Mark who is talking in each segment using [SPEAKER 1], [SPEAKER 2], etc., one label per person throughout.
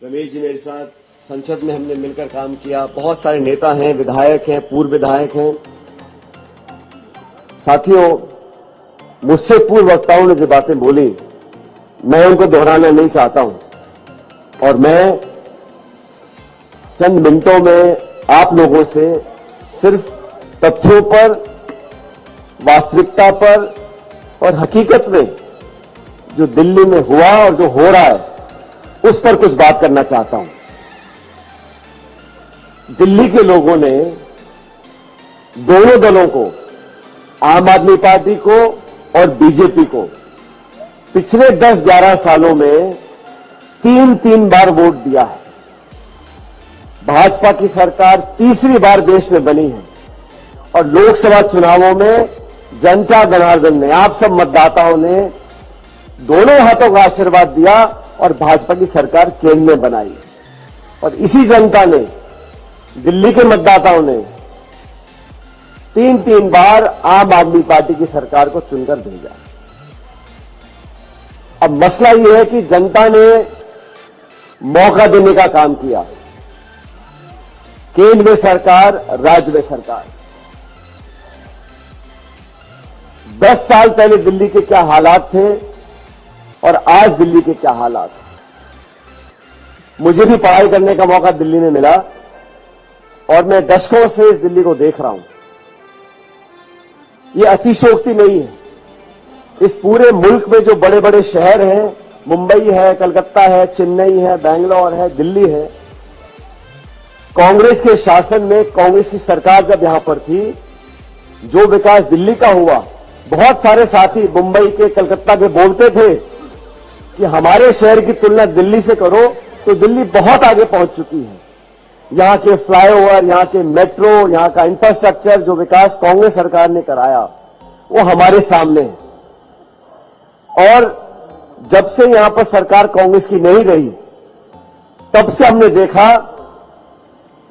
[SPEAKER 1] रमेश जी मेरे साथ संसद में हमने मिलकर काम किया। बहुत सारे नेता हैं, विधायक हैं, पूर्व विधायक हैं। साथियों, मुझसे पूर्व वक्ताओं ने जो बातें बोली मैं उनको दोहराना नहीं चाहता हूं और मैं चंद मिनटों में आप लोगों से सिर्फ तथ्यों पर, वास्तविकता पर और हकीकत में जो दिल्ली में हुआ और जो हो रहा है उस पर कुछ बात करना चाहता हूं। दिल्ली के लोगों ने दोनों दलों को, आम आदमी पार्टी को और बीजेपी को, पिछले 10-11 सालों में 3 बार वोट दिया है। भाजपा की सरकार तीसरी बार देश में बनी है और लोकसभा चुनावों में जनता जनार्दन ने, आप सब मतदाताओं ने दोनों हाथों का आशीर्वाद दिया और भाजपा की सरकार केंद्र में बनाई। और इसी जनता ने, दिल्ली के मतदाताओं ने 3 बार आम आदमी पार्टी की सरकार को चुनकर भेजा। अब मसला यह है कि जनता ने मौका देने का काम किया। केंद्र में सरकार, राज्य में सरकार। 10 साल पहले दिल्ली के क्या हालात थे और आज दिल्ली के क्या हालात हैं। मुझे भी पढ़ाई करने का मौका दिल्ली में मिला और मैं दशकों से इस दिल्ली को देख रहा हूं। ये अतिशयोक्ति नहीं है। इस पूरे मुल्क में जो बड़े बड़े शहर हैं, मुंबई है, कलकत्ता है, चेन्नई है, बैंगलोर है, दिल्ली है, कांग्रेस के शासन में, कांग्रेस की सरकार जब यहां पर थी, जो विकास दिल्ली का हुआ, बहुत सारे साथी मुंबई के, कलकत्ता के बोलते थे कि हमारे शहर की तुलना दिल्ली से करो तो दिल्ली बहुत आगे पहुंच चुकी है। यहां के फ्लाईओवर, यहां के मेट्रो, यहां का इंफ्रास्ट्रक्चर, जो विकास कांग्रेस सरकार ने कराया वो हमारे सामने है। और जब से यहां पर सरकार कांग्रेस की नहीं रही, तब से हमने देखा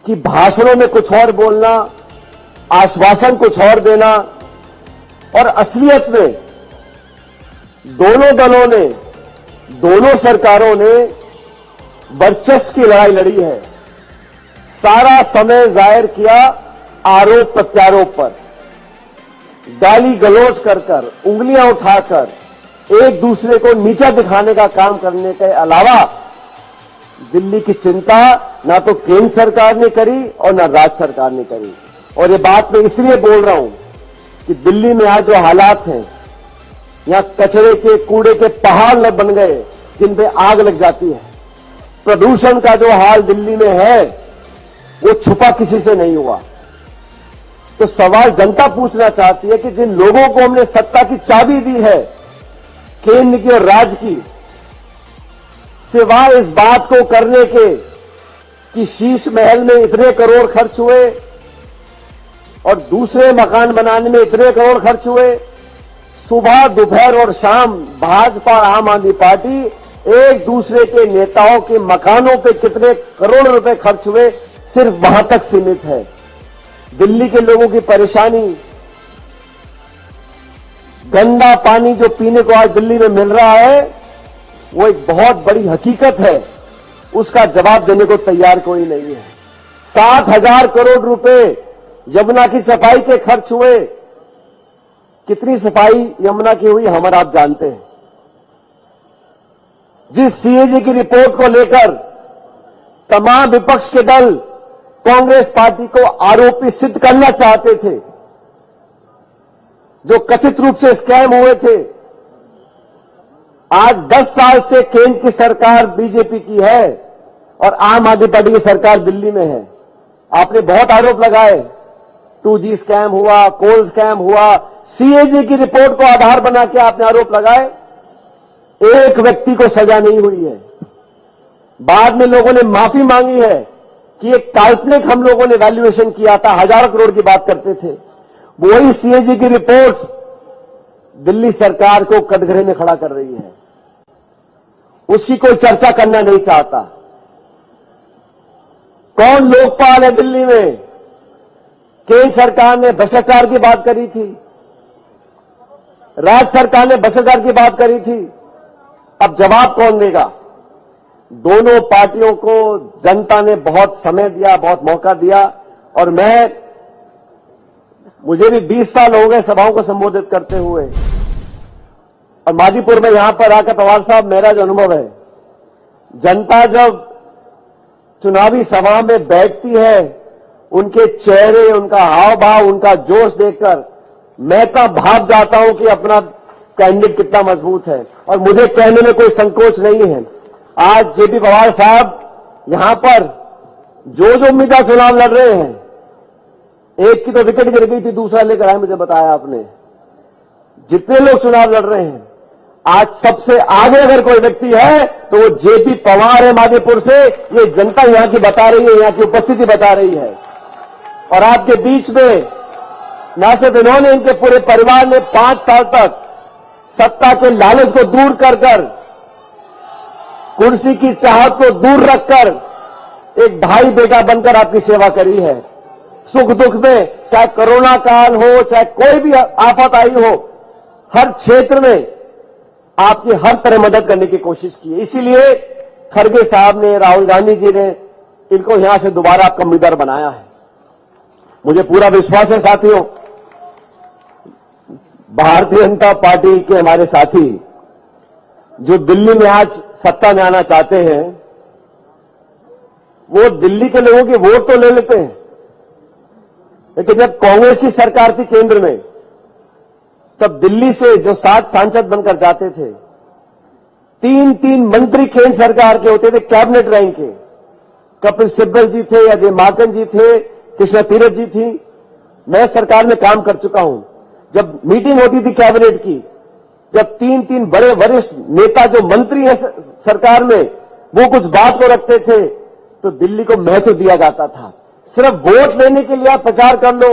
[SPEAKER 1] कि भाषणों में कुछ और बोलना, आश्वासन कुछ और देना और असलियत में दोनों दलों ने, दोनों सरकारों ने वर्चस्व की लड़ाई लड़ी है। सारा समय जाहिर किया आरोप प्रत्यारोप पर, गाली गलौज कर कर, उंगलियां उठाकर एक दूसरे को नीचा दिखाने का काम करने के अलावा दिल्ली की चिंता ना तो केंद्र सरकार ने करी और ना राज्य सरकार ने करी। और ये बात मैं इसलिए बोल रहा हूं कि दिल्ली में आज जो हालात हैं, यहां कचरे के, कूड़े के पहाड़ बन गए जिन पे आग लग जाती है। प्रदूषण का जो हाल दिल्ली में है वो छुपा किसी से नहीं हुआ। तो सवाल जनता पूछना चाहती है कि जिन लोगों को हमने सत्ता की चाबी दी है, केंद्र की और राज्य की, सिवाय इस बात को करने के कि शीश महल में इतने करोड़ खर्च हुए और दूसरे मकान बनाने में इतने करोड़ खर्च हुए, सुबह, दोपहर और शाम भाजपा और आम आदमी पार्टी एक दूसरे के नेताओं के मकानों पे कितने करोड़ रुपए खर्च हुए, सिर्फ वहां तक सीमित है। दिल्ली के लोगों की परेशानी, गंदा पानी जो पीने को आज दिल्ली में मिल रहा है, वो एक बहुत बड़ी हकीकत है। उसका जवाब देने को तैयार कोई नहीं है। 7,000 करोड़ रुपए यमुना की सफाई के खर्च हुए। कितनी सफाई यमुना की हुई हम और आप जानते हैं। जिस सीएजी की रिपोर्ट को लेकर तमाम विपक्ष के दल कांग्रेस पार्टी को आरोपी सिद्ध करना चाहते थे, जो कथित रूप से स्कैम हुए थे, आज 10 साल से केंद्र की सरकार बीजेपी की है और आम आदमी पार्टी की सरकार दिल्ली में है। आपने बहुत आरोप लगाए, 2G स्कैम हुआ, कोल स्कैम हुआ, सीएजी की रिपोर्ट को आधार बना के आपने आरोप लगाए। एक व्यक्ति को सजा नहीं हुई है। बाद में लोगों ने माफी मांगी है कि एक काल्पनिक हम लोगों ने वैल्यूएशन किया था, 1000 करोड़ की बात करते थे। वही सीएजी की रिपोर्ट दिल्ली सरकार को कटघरे में खड़ा कर रही है। उसकी कोई चर्चा करना नहीं चाहता। कौन लोकपाल है दिल्ली में? केंद्र सरकार ने भ्रष्टाचार की बात करी थी, राज्य सरकार ने भ्रष्टाचार की बात करी थी। अब जवाब कौन देगा? दोनों पार्टियों को जनता ने बहुत समय दिया, बहुत मौका दिया और मुझे भी 20 साल हो गए सभाओं को संबोधित करते हुए। और मादीपुर में यहां पर आकर पवार साहब, मेरा जो अनुभव है, जनता जब चुनावी सभा में बैठती है, उनके चेहरे, उनका हाव भाव, उनका जोश देखकर मैं तो भाग जाता हूं कि अपना कैंडिडेट कितना मजबूत है और मुझे कहने में कोई संकोच नहीं है। आज जेपी पवार साहब यहां पर जो उम्मीदवार चुनाव लड़ रहे हैं, एक की तो विकेट गिर गई थी, दूसरा लेकर आए, मुझे बताया आपने। जितने लोग चुनाव लड़ रहे हैं, आज सबसे आगे अगर कोई व्यक्ति है तो वो जेपी पवार है मादीपुर से। ये जनता यहां की बता रही है, यहां की उपस्थिति बता रही है। और आपके बीच में न सिर्फ इन्होंने, इनके पूरे परिवार ने 5 साल तक सत्ता के लालच को दूर कर कुर्सी की चाहत को दूर रखकर एक भाई बेटा बनकर आपकी सेवा करी है। सुख दुख में, चाहे कोरोना काल हो, चाहे कोई भी आफत आई हो, हर क्षेत्र में आपकी हर तरह मदद करने की कोशिश की है। इसीलिए खड़गे साहब ने, राहुल गांधी जी ने इनको यहां से दोबारा आपका उम्मीदवार बनाया है। मुझे पूरा विश्वास है साथियों, भारतीय जनता पार्टी के हमारे साथी जो दिल्ली में आज सत्ता में आना चाहते हैं, वो दिल्ली के लोगों की वोट तो ले लेते हैं, लेकिन जब कांग्रेस की सरकार थी केंद्र में, तब दिल्ली से जो 7 सांसद बनकर जाते थे, 3 मंत्री केंद्र सरकार के होते थे, कैबिनेट रैंक के। कपिल सिब्बल जी थे, अजय माकन जी थे, कृष्णा तीरथ जी थी। मैं सरकार में काम कर चुका हूं। जब मीटिंग होती थी कैबिनेट की, जब 3 बड़े वरिष्ठ नेता जो मंत्री हैं सरकार में, वो कुछ बात को रखते थे, तो दिल्ली को महत्व दिया जाता था। सिर्फ वोट लेने के लिए आप प्रचार कर लो,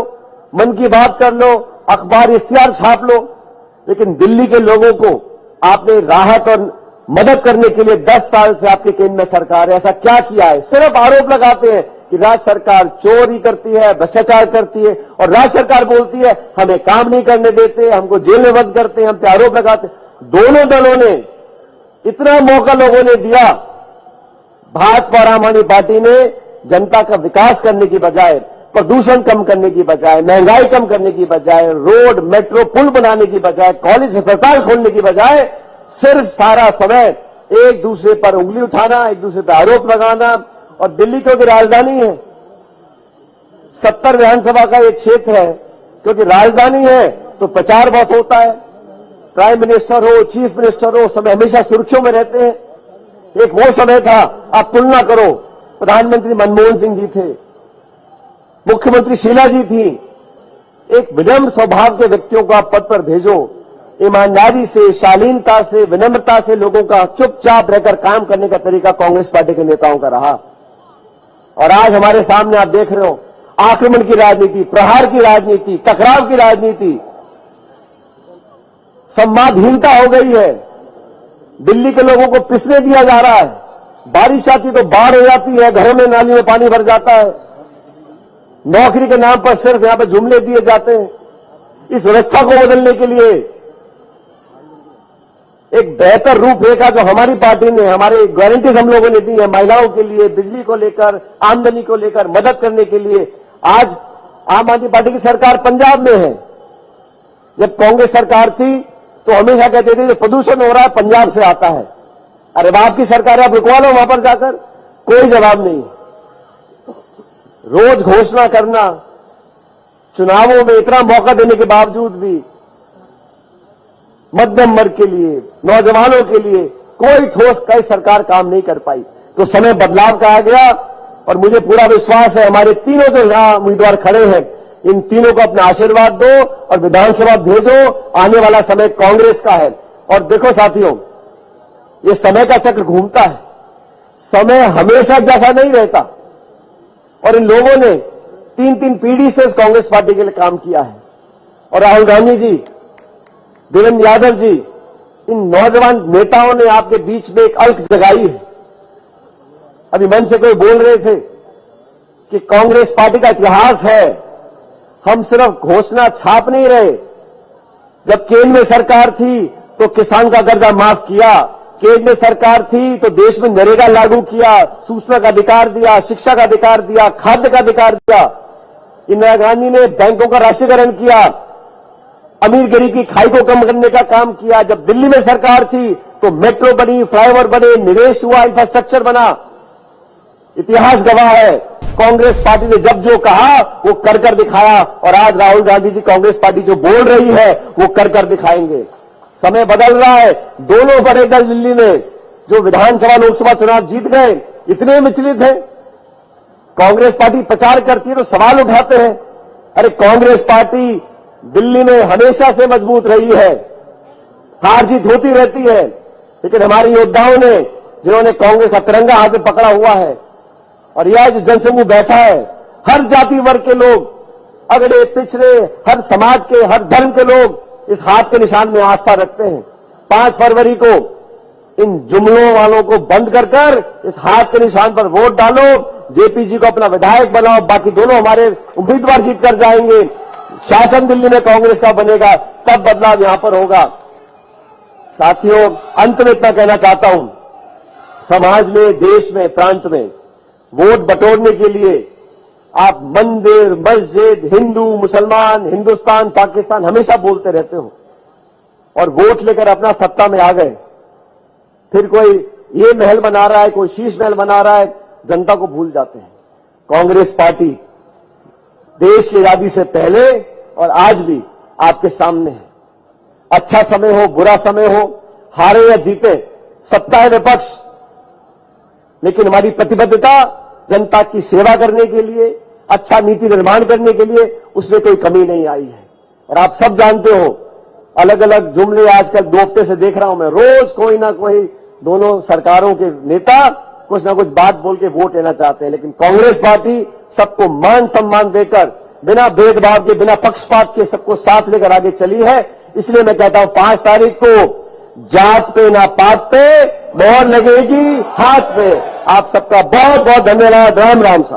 [SPEAKER 1] मन की बात कर लो, अखबार इश्तिहार छाप लो, लेकिन दिल्ली के लोगों को आपने राहत और मदद करने के लिए 10 साल से आपके केंद्र में सरकार है, ऐसा क्या किया है? सिर्फ आरोप लगाते हैं कि राज्य सरकार चोरी करती है, भ्रष्टाचार करती है, और राज्य सरकार बोलती है हमें काम नहीं करने देते, हमको जेल में बंद करते हैं, हम पे आरोप लगाते। दोनों दलों ने इतना मौका लोगों ने दिया, भाजपा और आम आदमी पार्टी ने जनता का विकास करने की बजाय, प्रदूषण कम करने की बजाय, महंगाई कम करने की बजाय, रोड, मेट्रो, पुल बनाने की बजाय, कॉलेज, अस्पताल खोलने की बजाय सिर्फ सारा समय एक दूसरे पर उंगली उठाना, एक दूसरे पर आरोप लगाना। और दिल्ली क्योंकि राजधानी है, 70 विधानसभा का ये क्षेत्र है, क्योंकि राजधानी है तो प्रचार बहुत होता है। प्राइम मिनिस्टर हो, चीफ मिनिस्टर हो, सब हमेशा सुर्खियों में रहते हैं। एक वो समय था, आप तुलना करो, प्रधानमंत्री मनमोहन सिंह जी थे, मुख्यमंत्री शीला जी थी। एक विनम्र स्वभाव के व्यक्तियों को आप पद पर भेजो, ईमानदारी से, शालीनता से, विनम्रता से लोगों का चुपचाप रहकर काम करने का तरीका कांग्रेस पार्टी के नेताओं का रहा। और आज हमारे सामने आप देख रहे हो, आक्रमण की राजनीति, प्रहार की राजनीति, टकराव की राजनीति, संवादहीनता हो गई है। दिल्ली के लोगों को पिसने दिया जा रहा है। बारिश आती तो बाढ़ हो जाती है, घरों में नाली में पानी भर जाता है। नौकरी के नाम पर सिर्फ यहां पर जुमले दिए जाते हैं। इस व्यवस्था को बदलने के लिए एक बेहतर रूपरेखा जो हमारी पार्टी ने, हमारे गारंटीज हम लोगों ने दी है, महिलाओं के लिए, बिजली को लेकर, आमदनी को लेकर मदद करने के लिए। आज आम आदमी पार्टी की सरकार पंजाब में है। जब कांग्रेस सरकार थी तो हमेशा कहते थे जो प्रदूषण हो रहा है पंजाब से आता है। अरे बाप की सरकार है, आप रुकवा लो वहां पर जाकर, कोई जवाब नहीं। रोज घोषणा करना, चुनावों में इतना मौका देने के बावजूद भी मध्यम वर्ग के लिए, नौजवानों के लिए कोई ठोस कई सरकार काम नहीं कर पाई। तो समय बदलाव का आ गया और मुझे पूरा विश्वास है हमारे तीनों जो यहां उम्मीदवार खड़े हैं, इन तीनों को अपना आशीर्वाद दो और विधानसभा भेजो। आने वाला समय कांग्रेस का है। और देखो साथियों, ये समय का चक्र घूमता है, समय हमेशा जैसा नहीं रहता। और इन लोगों ने 3 पीढ़ी से इस कांग्रेस पार्टी के लिए काम किया है। और राहुल गांधी जी, देवेंद्र यादव जी, इन नौजवान नेताओं ने आपके बीच में एक अलख जगाई है। अभी मन से कोई बोल रहे थे कि कांग्रेस पार्टी का इतिहास है, हम सिर्फ घोषणा छाप नहीं रहे। जब केंद्र में सरकार थी तो किसान का कर्जा माफ किया, केंद्र सरकार थी तो देश में नरेगा लागू किया, सूचना का अधिकार दिया, शिक्षा का अधिकार दिया, खाद्य का अधिकार दिया। इंदिरा गांधी ने बैंकों का राष्ट्रीयकरण किया, अमीर गरीब की खाई को कम करने का काम किया। जब दिल्ली में सरकार थी तो मेट्रो बनी, फ्लाईओवर बने, निवेश हुआ, इंफ्रास्ट्रक्चर बना। इतिहास गवाह है, कांग्रेस पार्टी ने जब जो कहा वो कर दिखाया, और आज राहुल गांधी जी कांग्रेस पार्टी जो बोल रही है वो कर दिखाएंगे। समय बदल रहा है। दोनों बड़े दल दिल्ली में जो विधानसभा लोकसभा चुनाव जीत गए, इतने विचलित हैं। कांग्रेस पार्टी प्रचार करती है तो सवाल उठाते हैं, अरे कांग्रेस पार्टी दिल्ली में हमेशा से मजबूत रही है, हार जीत होती रहती है, लेकिन हमारे योद्धाओं ने, जिन्होंने कांग्रेस का तिरंगा हाथ में पकड़ा हुआ है, और यह जो जनसमूह बैठा है, हर जाति वर्ग के लोग, अगड़े पिछड़े, हर समाज के, हर धर्म के लोग इस हाथ के निशान में आस्था रखते हैं। 5 फरवरी को इन जुमलों वालों को बंद कर इस हाथ के निशान पर वोट डालो, जेपी जी को अपना विधायक बनाओ, बाकी दोनों हमारे उम्मीदवार जीत कर जाएंगे, शासन दिल्ली में कांग्रेस का बनेगा, तब बदलाव यहां पर होगा। साथियों, अंत में इतना कहना चाहता हूं, समाज में, देश में, प्रांत में वोट बटोरने के लिए आप मंदिर, मस्जिद, हिंदू, मुसलमान, हिंदुस्तान, पाकिस्तान हमेशा बोलते रहते हो, और वोट लेकर अपना सत्ता में आ गए, फिर कोई ये महल बना रहा है, कोई शीश महल बना रहा है, जनता को भूल जाते हैं। कांग्रेस पार्टी देश की आजादी से पहले और आज भी आपके सामने है। अच्छा समय हो, बुरा समय हो, हारे या जीते, सत्ता है विपक्ष, लेकिन हमारी प्रतिबद्धता जनता की सेवा करने के लिए, अच्छा नीति निर्माण करने के लिए, उसमें कोई कमी नहीं आई है। और आप सब जानते हो, अलग अलग जुमले आजकल 2 हफ्ते से देख रहा हूं मैं, रोज कोई ना कोई दोनों सरकारों के नेता कुछ ना कुछ बात बोल के वोट लेना चाहते हैं, लेकिन कांग्रेस पार्टी सबको मान सम्मान देकर, बिना भेदभाव के, बिना पक्षपात के सबको साथ लेकर आगे चली है। इसलिए मैं कहता हूं 5 तारीख को जात पे ना पात पे मोहर लगेगी हाथ पे। आप सबका बहुत बहुत धन्यवाद। राम राम साहब।